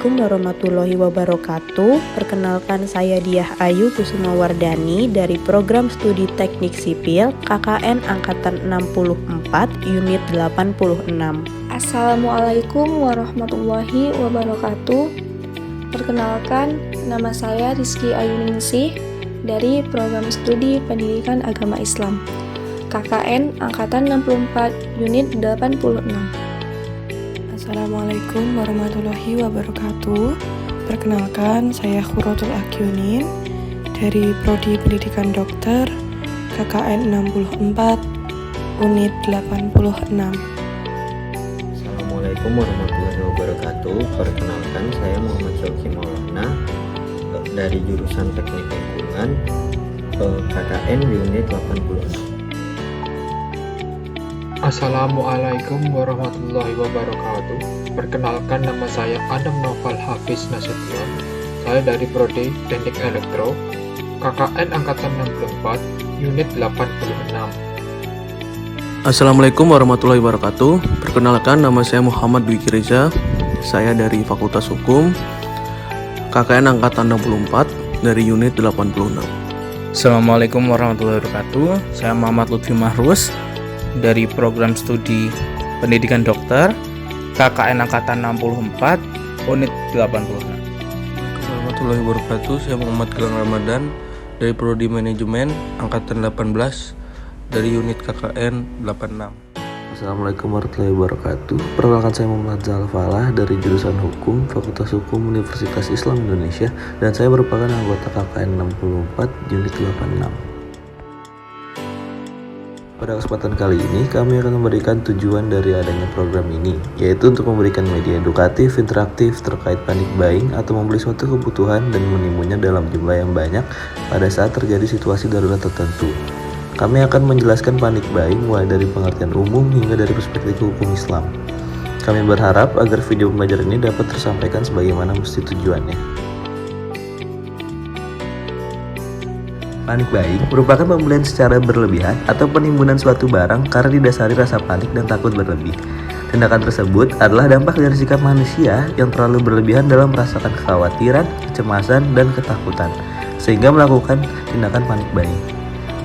Assalamualaikum warahmatullahi wabarakatuh. Perkenalkan, saya Diah Ayu Kusuma Wardani dari Program Studi Teknik Sipil KKN Angkatan 64 Unit 86. Assalamualaikum warahmatullahi wabarakatuh. Perkenalkan, nama saya Rizky Ayuningsih dari Program Studi Pendidikan Agama Islam KKN Angkatan 64 Unit 86. Assalamualaikum warahmatullahi wabarakatuh. Perkenalkan, saya Khuratul Akyunin dari Prodi Pendidikan Dokter KKN 64 Unit 86. Assalamualaikum warahmatullahi wabarakatuh. Perkenalkan, saya Muhammad Syauki Maulana dari jurusan Teknik Lingkungan KKN Unit 86. Assalamualaikum warahmatullahi wabarakatuh. Perkenalkan, nama saya Adam Noval Hafiz Nasution. Saya dari Prodi Teknik Elektro KKN Angkatan 64 Unit 86. Assalamualaikum warahmatullahi wabarakatuh. Perkenalkan, nama saya Muhammad Dwiki Reza. Saya dari Fakultas Hukum KKN Angkatan 64 dari Unit 86. Assalamualaikum warahmatullahi wabarakatuh. Saya Muhammad Lutfi Mahrus dari Program Studi Pendidikan Dokter KKN Angkatan 64 Unit 86. Warahmatullahi wabarakatuh. Saya Muhammad Gilang Ramadan dari Prodi Manajemen Angkatan 18 dari Unit KKN 86. Assalamualaikum warahmatullahi wabarakatuh. Perkenalkan, saya Muhammad Zalfalah dari jurusan Hukum Fakultas Hukum Universitas Islam Indonesia, dan saya merupakan anggota KKN 64 Unit 86. Pada kesempatan kali ini, kami akan memberikan tujuan dari adanya program ini, yaitu untuk memberikan media edukatif, interaktif terkait panic buying atau membeli suatu kebutuhan dan menimbunnya dalam jumlah yang banyak pada saat terjadi situasi darurat tertentu. Kami akan menjelaskan panic buying mulai dari pengertian umum hingga dari perspektif hukum Islam. Kami berharap agar video pembelajaran ini dapat tersampaikan sebagaimana mesti tujuannya. Panic buying merupakan pembelian secara berlebihan atau penimbunan suatu barang karena didasari rasa panik dan takut berlebih. Tindakan tersebut adalah dampak dari sikap manusia yang terlalu berlebihan dalam merasakan kekhawatiran, kecemasan, dan ketakutan, sehingga melakukan tindakan panic buying.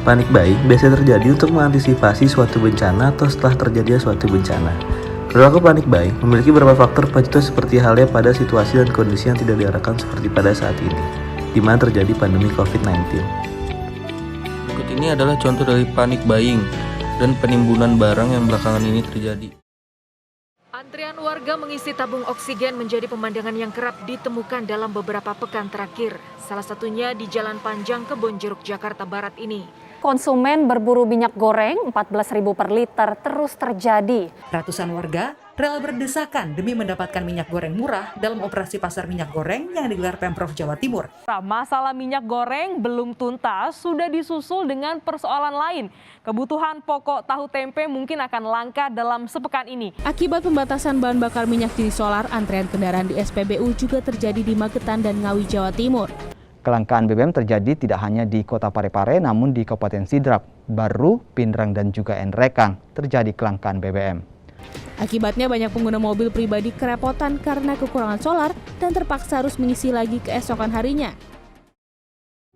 Panic buying biasanya terjadi untuk mengantisipasi suatu bencana atau setelah terjadinya suatu bencana. Perilaku panic buying memiliki beberapa faktor penyebab seperti halnya pada situasi dan kondisi yang tidak diharapkan seperti pada saat ini, di mana terjadi pandemi COVID-19. Berikut ini adalah contoh dari panic buying dan penimbunan barang yang belakangan ini terjadi. Antrian warga mengisi tabung oksigen menjadi pemandangan yang kerap ditemukan dalam beberapa pekan terakhir. Salah satunya di Jalan Panjang Kebonjeruk, Jakarta Barat ini. Konsumen berburu minyak goreng 14.000 per liter terus terjadi. Ratusan warga rela berdesakan demi mendapatkan minyak goreng murah dalam operasi pasar minyak goreng yang digelar Pemprov Jawa Timur. Masalah minyak goreng belum tuntas, sudah disusul dengan persoalan lain. Kebutuhan pokok tahu tempe mungkin akan langka dalam sepekan ini. Akibat pembatasan bahan bakar minyak jenis solar, antrean kendaraan di SPBU juga terjadi di Magetan dan Ngawi, Jawa Timur. Kelangkaan BBM terjadi tidak hanya di Kota Parepare, namun di Kabupaten Sidrap, Baru, Pindrang, dan juga Nrekang terjadi kelangkaan BBM. Akibatnya banyak pengguna mobil pribadi kerepotan karena kekurangan solar dan terpaksa harus mengisi lagi keesokan harinya.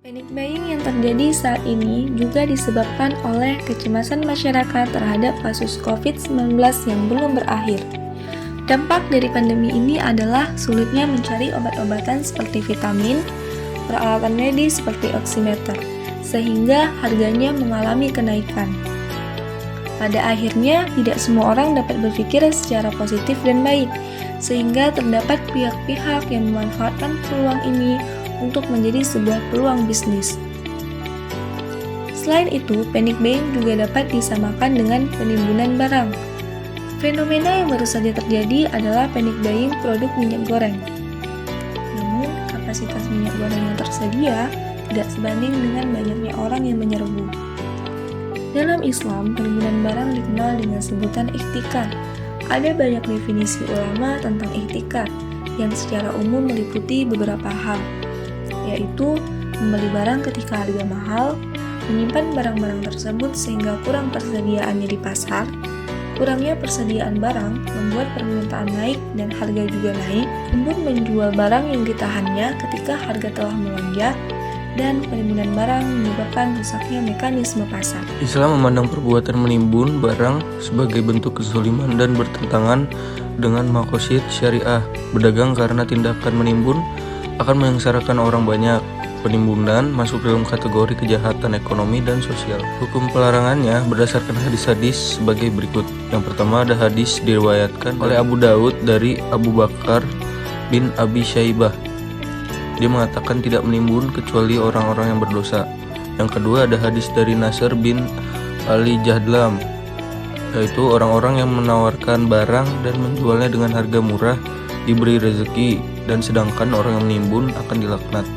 Panic buying yang terjadi saat ini juga disebabkan oleh kecemasan masyarakat terhadap kasus COVID-19 yang belum berakhir. Dampak dari pandemi ini adalah sulitnya mencari obat-obatan seperti vitamin, peralatan medis seperti oximeter, sehingga harganya mengalami kenaikan. Pada akhirnya, tidak semua orang dapat berpikir secara positif dan baik, sehingga terdapat pihak-pihak yang memanfaatkan peluang ini untuk menjadi sebuah peluang bisnis. Selain itu, panic buying juga dapat disamakan dengan penimbunan barang. Fenomena yang baru saja terjadi adalah panic buying produk minyak goreng. Namun, kapasitas minyak goreng yang tersedia tidak sebanding dengan banyaknya orang yang menyerbu. Dalam Islam, penimbunan barang dikenal dengan sebutan ihtikar. Ada banyak definisi ulama tentang ihtikar yang secara umum meliputi beberapa hal, yaitu membeli barang ketika harga mahal, menyimpan barang-barang tersebut sehingga kurang persediaannya di pasar, Kurangnya persediaan barang membuat permintaan naik dan harga juga naik, penimbun menjual barang yang ditahannya ketika harga telah melonjak, dan penimbunan barang menyebabkan rusaknya mekanisme pasar. Islam memandang perbuatan menimbun barang sebagai bentuk kezaliman dan bertentangan dengan maqasid syariah. Berdagang karena tindakan menimbun akan menyengsarakan orang banyak. Penimbunan masuk dalam kategori kejahatan ekonomi dan sosial. Hukum pelarangannya berdasarkan hadis-hadis sebagai berikut. Yang pertama ada hadis diriwayatkan oleh Abu Daud dari Abu Bakar bin Abi Syaibah. Dia mengatakan tidak menimbun kecuali orang-orang yang berdosa. Yang kedua ada hadis dari Nasr bin Ali Jahdlam, yaitu orang-orang yang menawarkan barang dan menjualnya dengan harga murah diberi rezeki, dan sedangkan orang yang menimbun akan dilaknat.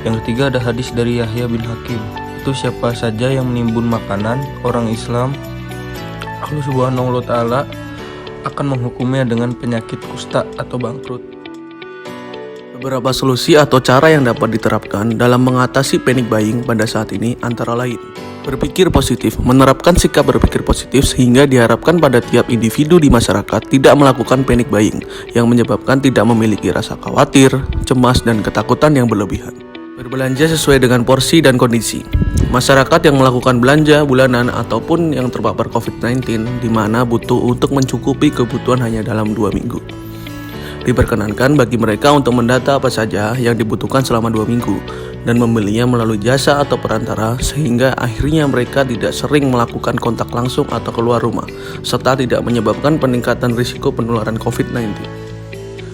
Yang ketiga ada hadis dari Yahya bin Hakim, itu siapa saja yang menimbun makanan orang Islam, Allah Subhanahu wa Ta'ala akan menghukumnya dengan penyakit kusta atau bangkrut. Beberapa solusi atau cara yang dapat diterapkan dalam mengatasi panic buying pada saat ini antara lain: berpikir positif, menerapkan sikap berpikir positif sehingga diharapkan pada tiap individu di masyarakat tidak melakukan panic buying yang menyebabkan tidak memiliki rasa khawatir, cemas, dan ketakutan yang berlebihan. Berbelanja sesuai dengan porsi dan kondisi. Masyarakat yang melakukan belanja bulanan ataupun yang terpapar COVID-19 di mana butuh untuk mencukupi kebutuhan hanya dalam 2 minggu. Diperkenankan bagi mereka untuk mendata apa saja yang dibutuhkan selama 2 minggu dan membelinya melalui jasa atau perantara sehingga akhirnya mereka tidak sering melakukan kontak langsung atau keluar rumah serta tidak menyebabkan peningkatan risiko penularan COVID-19.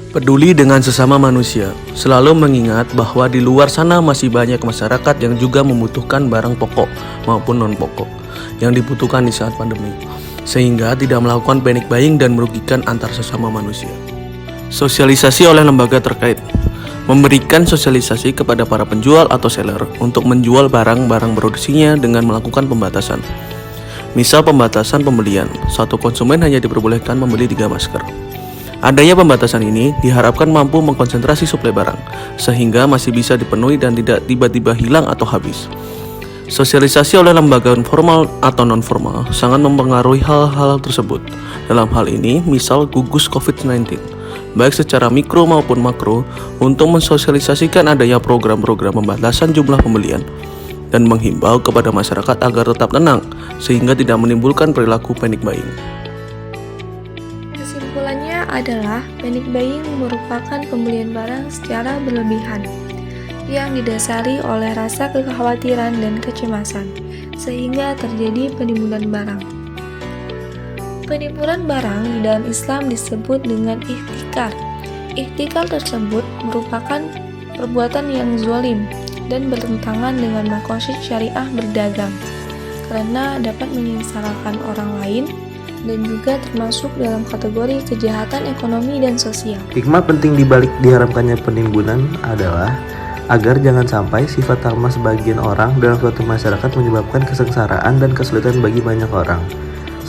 Peduli dengan sesama manusia, selalu mengingat bahwa di luar sana masih banyak masyarakat yang juga membutuhkan barang pokok maupun non-pokok yang dibutuhkan di saat pandemi, sehingga tidak melakukan panic buying dan merugikan antar sesama manusia. Sosialisasi oleh lembaga terkait. Memberikan sosialisasi kepada para penjual atau seller untuk menjual barang-barang produksinya dengan melakukan pembatasan. Misal pembatasan pembelian, satu konsumen hanya diperbolehkan membeli 3 masker. Adanya pembatasan ini diharapkan mampu mengkonsentrasi suplai barang, sehingga masih bisa dipenuhi dan tidak tiba-tiba hilang atau habis. Sosialisasi oleh lembaga formal atau non-formal sangat mempengaruhi hal-hal tersebut. Dalam hal ini, misal gugus COVID-19, baik secara mikro maupun makro, untuk mensosialisasikan adanya program-program pembatasan jumlah pembelian, dan menghimbau kepada masyarakat agar tetap tenang, sehingga tidak menimbulkan perilaku panic buying. Kesimpulannya adalah panic buying merupakan pembelian barang secara berlebihan yang didasari oleh rasa kekhawatiran dan kecemasan, sehingga terjadi penimbunan barang. Penimbunan barang di dalam Islam disebut dengan ihtikar. Ihtikar tersebut merupakan perbuatan yang zalim dan bertentangan dengan maqasid syariah berdagang, karena dapat menyengsarakan orang lain dan juga termasuk dalam kategori kejahatan ekonomi dan sosial. Hikmah penting dibalik diharamkannya penimbunan adalah agar jangan sampai sifat tamak sebagian orang dalam suatu masyarakat menyebabkan kesengsaraan dan kesulitan bagi banyak orang.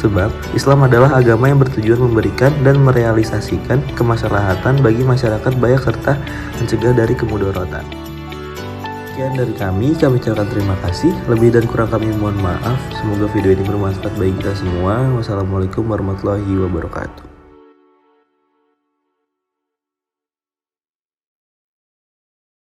Sebab Islam adalah agama yang bertujuan memberikan dan merealisasikan kemaslahatan bagi masyarakat banyak serta mencegah dari kemudorotan. Sekian dari kami ucapkan terima kasih. Lebih dan kurang kami mohon maaf. Semoga video ini bermanfaat bagi kita semua. Wassalamualaikum warahmatullahi wabarakatuh.